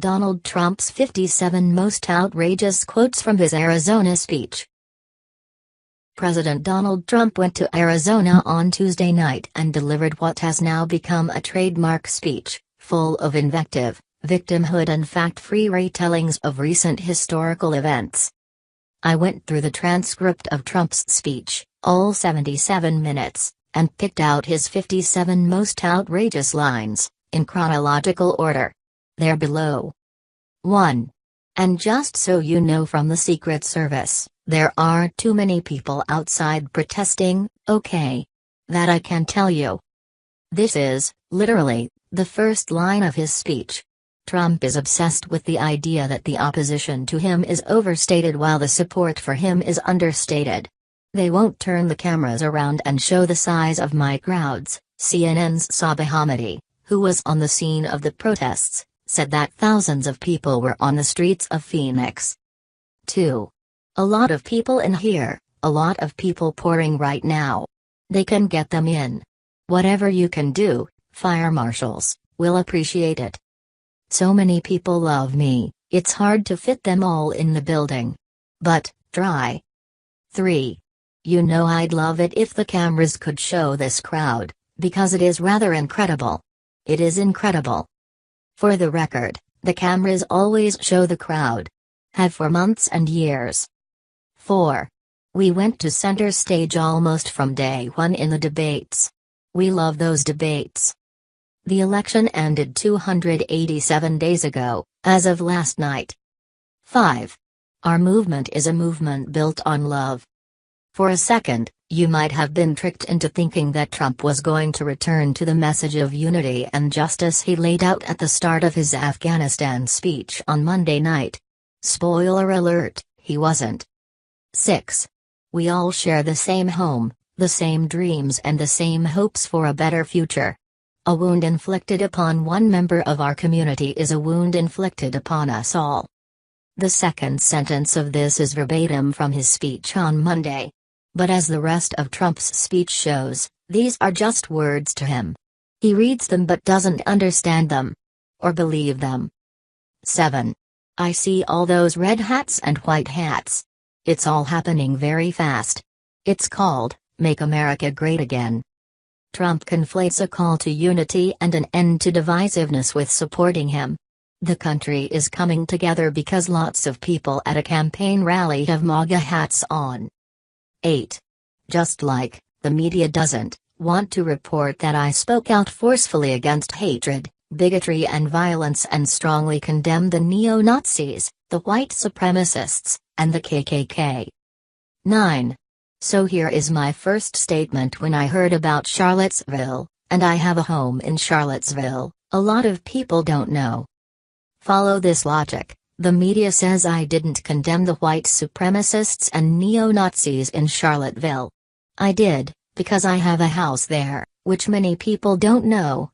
Donald Trump's 57 most outrageous quotes from his Arizona speech. President Donald Trump went to Arizona on Tuesday night and delivered what has now become a trademark speech, full of invective, victimhood and fact-free retellings of recent historical events. I went through the transcript of Trump's speech, all 77 minutes, and picked out his 57 most outrageous lines, in chronological order. They're below. 1. And just so you know from the Secret Service, there are too many people outside protesting, okay? That I can tell you. This is, literally, the first line of his speech. Trump is obsessed with the idea that the opposition to him is overstated while the support for him is understated. They won't turn the cameras around and show the size of my crowds. CNN's Sabah Hamidi, who was on the scene of the protests, said that thousands of people were on the streets of Phoenix. 2. A lot of people in here, a lot of people pouring right now. They can get them in. Whatever you can do, fire marshals, will appreciate it. So many people love me, it's hard to fit them all in the building. But, try. 3. You know I'd love it if the cameras could show this crowd, because it is rather incredible. It is incredible. For the record, the cameras always show the crowd. Have for months and years. 4. We went to center stage almost from day one in the debates. We love those debates. The election ended 287 days ago, as of last night. 5. Our movement is a movement built on love. For a second, you might have been tricked into thinking that Trump was going to return to the message of unity and justice he laid out at the start of his Afghanistan speech on Monday night. Spoiler alert, he wasn't. 6. We all share the same home, the same dreams and the same hopes for a better future. A wound inflicted upon one member of our community is a wound inflicted upon us all. The second sentence of this is verbatim from his speech on Monday. But as the rest of Trump's speech shows, these are just words to him. He reads them but doesn't understand them. Or believe them. 7. I see all those red hats and white hats. It's all happening very fast. It's called, Make America Great Again. Trump conflates a call to unity and an end to divisiveness with supporting him. The country is coming together because lots of people at a campaign rally have MAGA hats on. 8. Just like, the media doesn't want to report that I spoke out forcefully against hatred, bigotry and violence and strongly condemned the neo-Nazis, the white supremacists, and the KKK. 9. So here is my first statement when I heard about Charlottesville, and I have a home in Charlottesville, a lot of people don't know. Follow this logic. The media says I didn't condemn the white supremacists and neo-Nazis in Charlottesville. I did, because I have a house there, which many people don't know.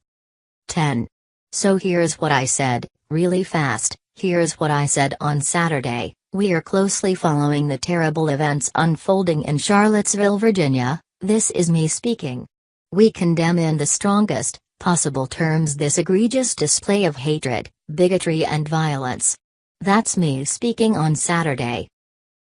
10. So here's what I said, really fast. Here's what I said on Saturday. We are closely following the terrible events unfolding in Charlottesville, Virginia. This is me speaking. We condemn in the strongest possible terms this egregious display of hatred, bigotry and violence. That's me speaking on Saturday.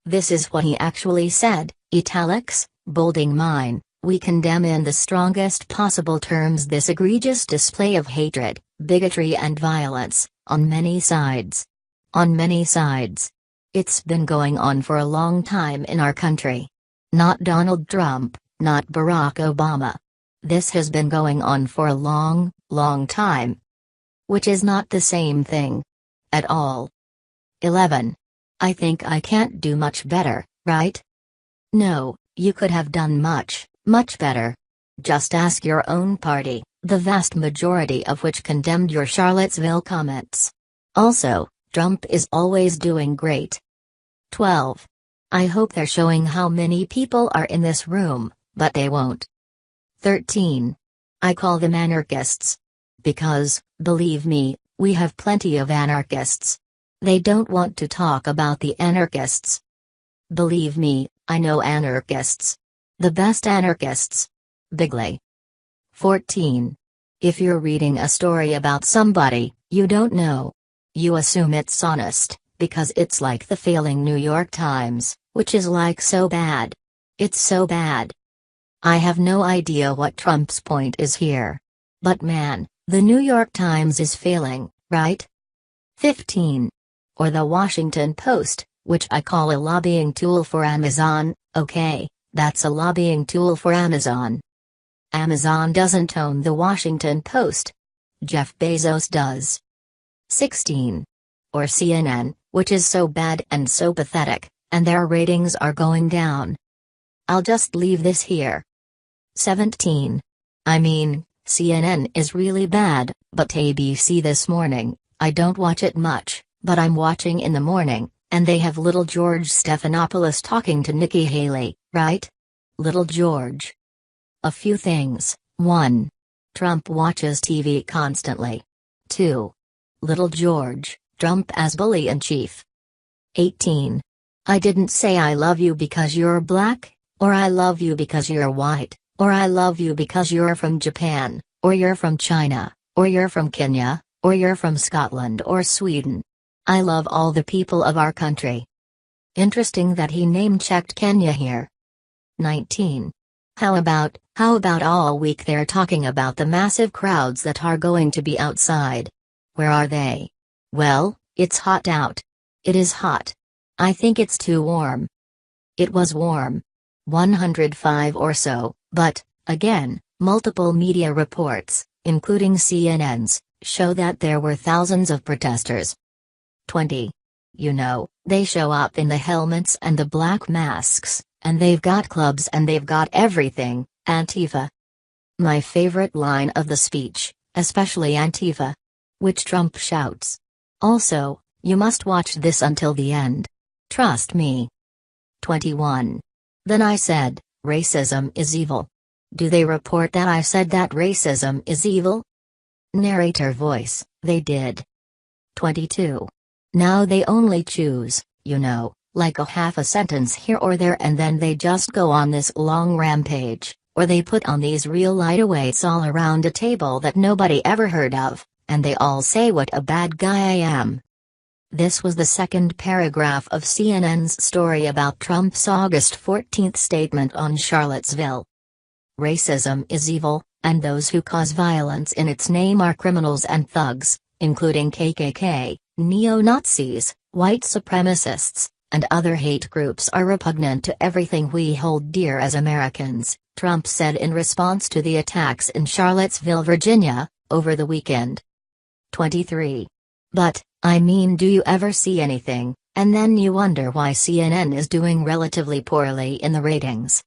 This is what he actually said, italics, bolding mine. We condemn in the strongest possible terms this egregious display of hatred, bigotry and violence, on many sides. On many sides. It's been going on for a long time in our country. Not Donald Trump, not Barack Obama. This has been going on for a long, long time. Which is not the same thing. At all. 11. I think I can't do much better, right? No, you could have done much, much better. Just ask your own party, the vast majority of which condemned your Charlottesville comments. Also, Trump is always doing great. 12. I hope they're showing how many people are in this room, but they won't. 13. I call them anarchists. Because, believe me, we have plenty of anarchists. They don't want to talk about the anarchists. Believe me, I know anarchists. The best anarchists. Bigly. 14. If you're reading a story about somebody you don't know, You assume it's honest, because it's like the failing New York Times, which is like so bad. It's so bad. I have no idea what Trump's point is here. But man, the New York Times is failing, right? 15. Or the Washington Post, which I call a lobbying tool for Amazon. Okay, that's a lobbying tool for Amazon. Amazon doesn't own the Washington Post. Jeff Bezos does. 16. Or CNN, which is so bad and so pathetic, and their ratings are going down. I'll just leave this here. 17. I mean, CNN is really bad, but ABC This Morning, I don't watch it much, but I'm watching in the morning, and they have little George Stephanopoulos talking to Nikki Haley, right? Little George. A few things. 1. Trump watches TV constantly. 2. Little George, Trump as bully-in-chief. 18. I didn't say I love you because you're black, or I love you because you're white, or I love you because you're from Japan, or you're from China, or you're from Kenya, or you're from Scotland or Sweden. I love all the people of our country. Interesting that he name-checked Kenya here. 19. How about all week they're talking about the massive crowds that are going to be outside? Where are they? Well, it's hot out. It is hot. I think it's too warm. It was warm. 105 or so, but, again, multiple media reports, including CNN's, show that there were thousands of protesters. 20. You know, they show up in the helmets and the black masks, and they've got clubs and they've got everything, Antifa. My favorite line of the speech, especially Antifa. Which Trump shouts. Also, you must watch this until the end. Trust me. 21. Then I said, racism is evil. Do they report that I said that racism is evil? Narrator voice, they did. 22. Now they only choose, like a half a sentence here or there, and then they just go on this long rampage, or they put on these real lightweights all around a table that nobody ever heard of, and they all say what a bad guy I am. This was the second paragraph of CNN's story about Trump's August 14 statement on Charlottesville. Racism is evil, and those who cause violence in its name are criminals and thugs, including KKK, neo-Nazis, white supremacists, and other hate groups are repugnant to everything we hold dear as Americans, Trump said in response to the attacks in Charlottesville, Virginia, over the weekend. 23. But, I mean, do you ever see anything, and then you wonder why CNN is doing relatively poorly in the ratings?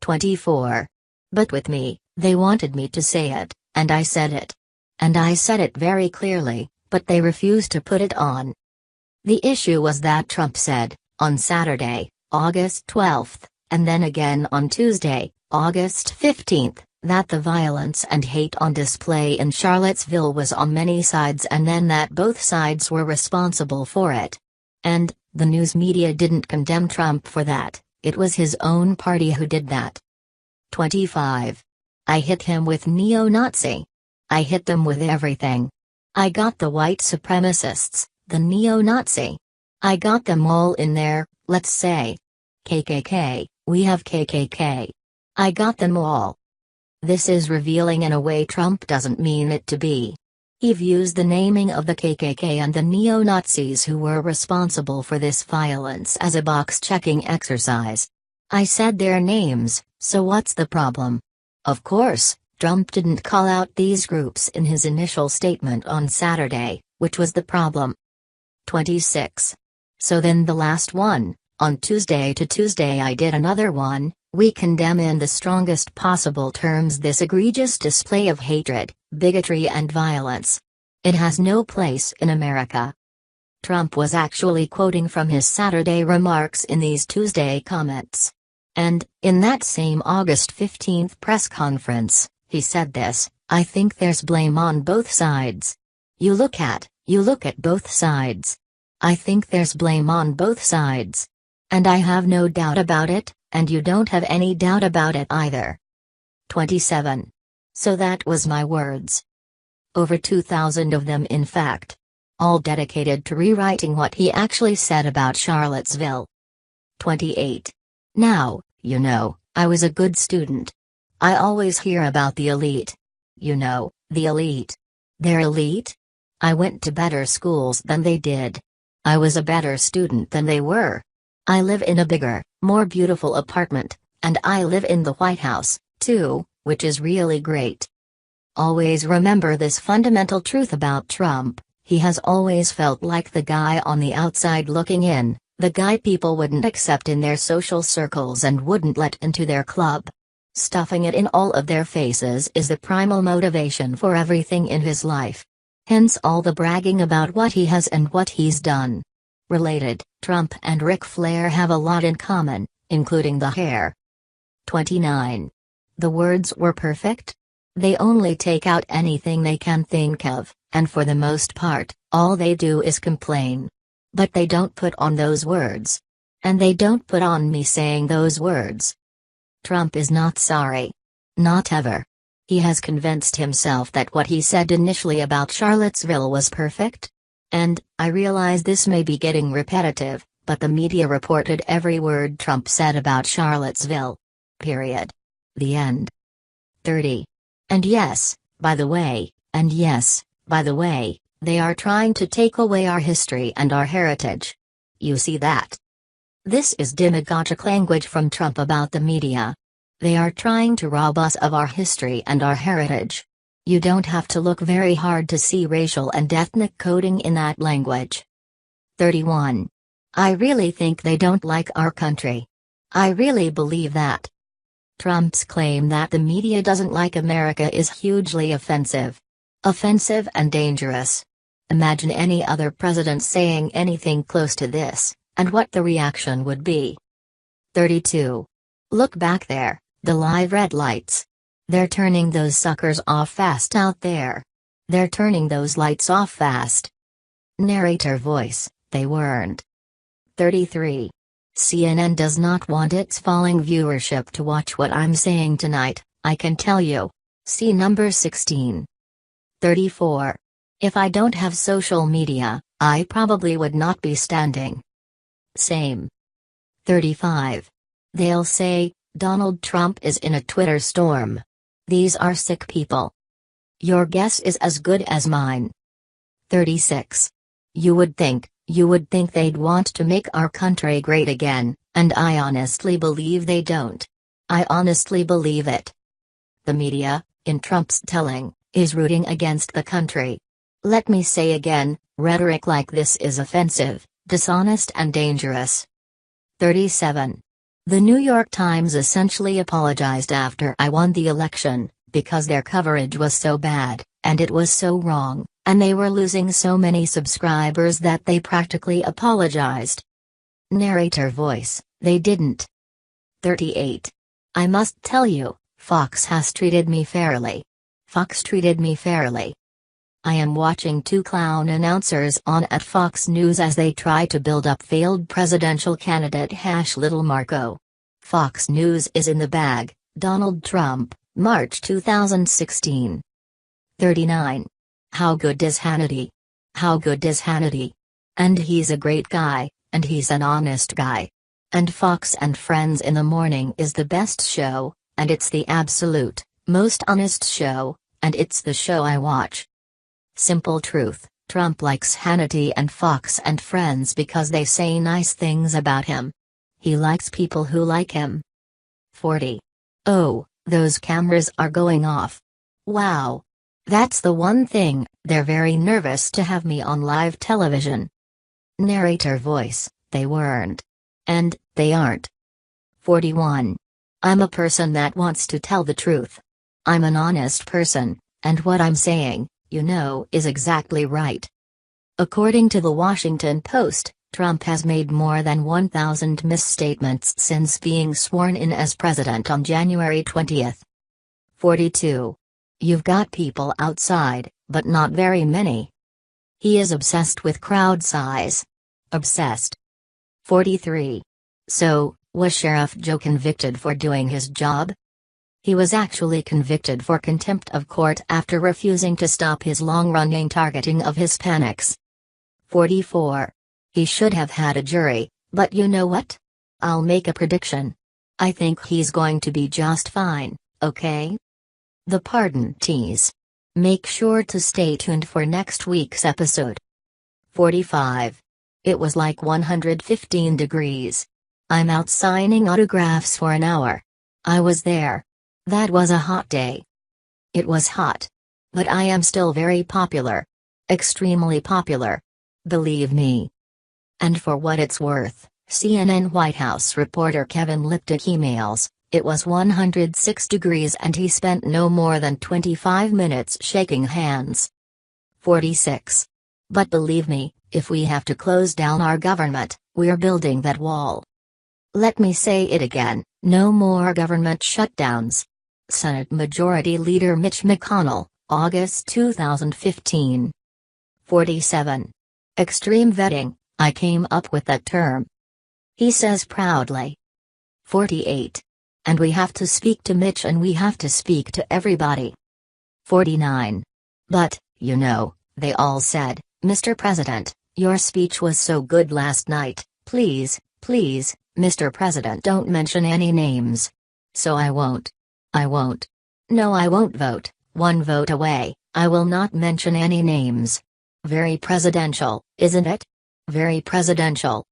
24. But with me, they wanted me to say it, and I said it. And I said it very clearly, but they refused to put it on. The issue was that Trump said, on Saturday, August 12, and then again on Tuesday, August 15, that the violence and hate on display in Charlottesville was on many sides, and then that both sides were responsible for it. And, the news media didn't condemn Trump for that, it was his own party who did that. 25. I hit him with neo-Nazi. I hit them with everything. I got the white supremacists, the neo-Nazi. I got them all in there, let's say. KKK, we have KKK. I got them all. This is revealing in a way Trump doesn't mean it to be. He views the naming of the KKK and the neo-Nazis who were responsible for this violence as a box-checking exercise. I said their names, so what's the problem? Of course, Trump didn't call out these groups in his initial statement on Saturday, which was the problem. 26. So then the last one, on Tuesday I did another one. We condemn in the strongest possible terms this egregious display of hatred, bigotry and violence. It has no place in America. Trump was actually quoting from his Saturday remarks in these Tuesday comments. And, in that same August 15 press conference, he said this, I think there's blame on both sides. You look at both sides. I think there's blame on both sides. And I have no doubt about it. And you don't have any doubt about it either. 27. So that was my words. Over 2,000 of them, in fact. all dedicated to rewriting what he actually said about Charlottesville. 28. Now, I was a good student. I always hear about the elite. The elite. They're elite? I went to better schools than they did. I was a better student than they were. I live in a bigger, more beautiful apartment, and I live in the White House, too, which is really great. Always remember this fundamental truth about Trump: he has always felt like the guy on the outside looking in, the guy people wouldn't accept in their social circles and wouldn't let into their club. Stuffing it in all of their faces is the primal motivation for everything in his life. Hence all the bragging about what he has and what he's done. Related, Trump and Ric Flair have a lot in common, including the hair. 29. The words were perfect? They only take out anything they can think of, and for the most part, all they do is complain. But they don't put on those words. And they don't put on me saying those words. Trump is not sorry. Not ever. He has convinced himself that what he said initially about Charlottesville was perfect. And, I realize this may be getting repetitive, but the media reported every word Trump said about Charlottesville. Period. The end. 30. And yes, by the way, they are trying to take away our history and our heritage. You see that? This is demagogic language from Trump about the media. They are trying to rob us of our history and our heritage. You don't have to look very hard to see racial and ethnic coding in that language. 31. I really think they don't like our country. I really believe that. Trump's claim that the media doesn't like America is hugely offensive. Offensive and dangerous. Imagine any other president saying anything close to this, and what the reaction would be. 32. Look back there, the live red lights. They're turning those suckers off fast out there. They're turning those lights off fast. Narrator voice, they weren't. 33. CNN does not want its falling viewership to watch what I'm saying tonight, I can tell you. See number 16. 34. If I don't have social media, I probably would not be standing. Same. 35. They'll say, Donald Trump is in a Twitter storm. These are sick people. Your guess is as good as mine. 36. You would think they'd want to make our country great again, and I honestly believe they don't. I honestly believe it. The media, in Trump's telling, is rooting against the country. Let me say again, rhetoric like this is offensive, dishonest and dangerous. 37. The New York Times essentially apologized after I won the election, because their coverage was so bad, and it was so wrong, and they were losing so many subscribers that they practically apologized. Narrator voice, they didn't. 38. I must tell you, Fox has treated me fairly. Fox treated me fairly. I am watching two clown announcers on at Fox News as they try to build up failed presidential candidate Little Marco. Fox News is in the bag, Donald Trump, March 2016. 39. How good is Hannity? How good is Hannity? And he's a great guy, and he's an honest guy. And Fox and Friends in the Morning is the best show, and it's the absolute, most honest show, and it's the show I watch. Simple truth, Trump likes Hannity and Fox and Friends because they say nice things about him. He likes people who like him. 40. Oh, those cameras are going off. Wow. That's the one thing, they're very nervous to have me on live television. Narrator voice, they weren't. And, they aren't. 41. I'm a person that wants to tell the truth. I'm an honest person, and what I'm saying, is exactly right. According to the Washington Post, Trump has made more than 1,000 misstatements since being sworn in as president on January 20. 42. You've got people outside, but not very many. He is obsessed with crowd size. Obsessed. 43. So, was Sheriff Joe convicted for doing his job? He was actually convicted for contempt of court after refusing to stop his long-running targeting of Hispanics. 44. He should have had a jury, but you know what? I'll make a prediction. I think he's going to be just fine, okay? The pardon tease. Make sure to stay tuned for next week's episode. 45. It was like 115 degrees. I'm out signing autographs for an hour. I was there. That was a hot day. It was hot. But I am still very popular. Extremely popular. Believe me. And for what it's worth, CNN White House reporter Kevin Liptak emails, it was 106 degrees and he spent no more than 25 minutes shaking hands. 46. But believe me, if we have to close down our government, we're building that wall. Let me say it again, no more government shutdowns. Senate Majority Leader Mitch McConnell, August 2015. 47. Extreme vetting, I came up with that term. He says proudly. 48. And we have to speak to Mitch and we have to speak to everybody. 49. But, you know, they all said, Mr. President, your speech was so good last night, please, Mr. President, don't mention any names. So I won't. No, I won't vote, one vote away, I will not mention any names. Very presidential, isn't it? Very presidential.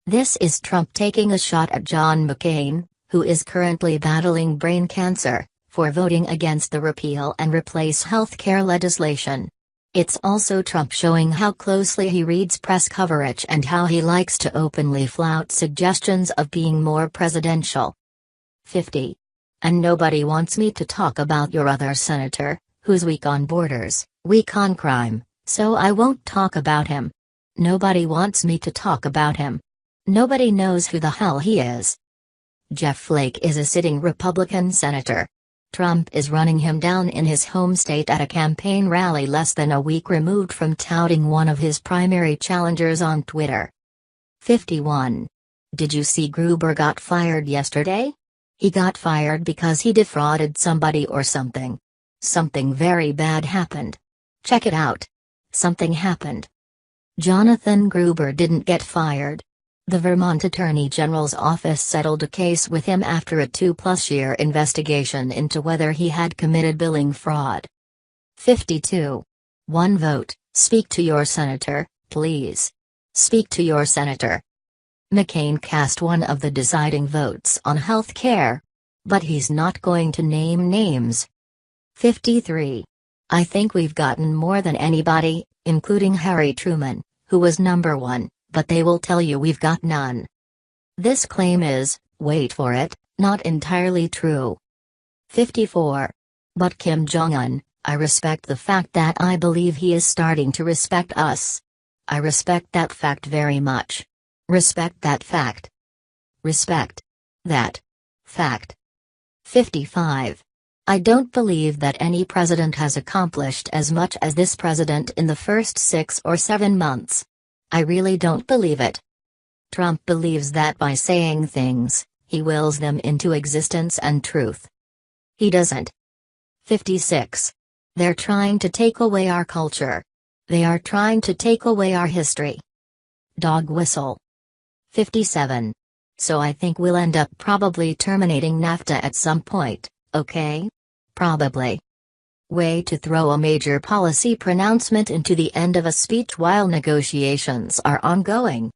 This is Trump taking a shot at John McCain, who is currently battling brain cancer, for voting against the repeal and replace health care legislation. It's also Trump showing how closely he reads press coverage and how he likes to openly flout suggestions of being more presidential. 50. And nobody wants me to talk about your other senator, who's weak on borders, weak on crime, so I won't talk about him. Nobody wants me to talk about him. Nobody knows who the hell he is. Jeff Flake is a sitting Republican senator. Trump is running him down in his home state at a campaign rally less than a week removed from touting one of his primary challengers on Twitter. 51. Did you see Gruber got fired yesterday? He got fired because he defrauded somebody or something. Something very bad happened. Check it out. Something happened. Jonathan Gruber didn't get fired. The Vermont Attorney General's office settled a case with him after a 2-plus-year investigation into whether he had committed billing fraud. 52. One vote, speak to your senator, please. Speak to your senator. McCain cast one of the deciding votes on health care. But he's not going to name names. 53. I think we've gotten more than anybody, including Harry Truman, who was number one. But they will tell you we've got none. This claim is, wait for it, not entirely true. 54. But Kim Jong-un, I respect the fact that I believe he is starting to respect us. I respect that fact very much. Respect that fact. Respect that fact. 55. I don't believe that any president has accomplished as much as this president in the first 6 or 7 months. I really don't believe it. Trump believes that by saying things, he wills them into existence and truth. He doesn't. 56. They're trying to take away our culture. They are trying to take away our history. Dog whistle. 57. So I think we'll end up probably terminating NAFTA at some point, okay? Probably. Way to throw a major policy pronouncement into the end of a speech while negotiations are ongoing.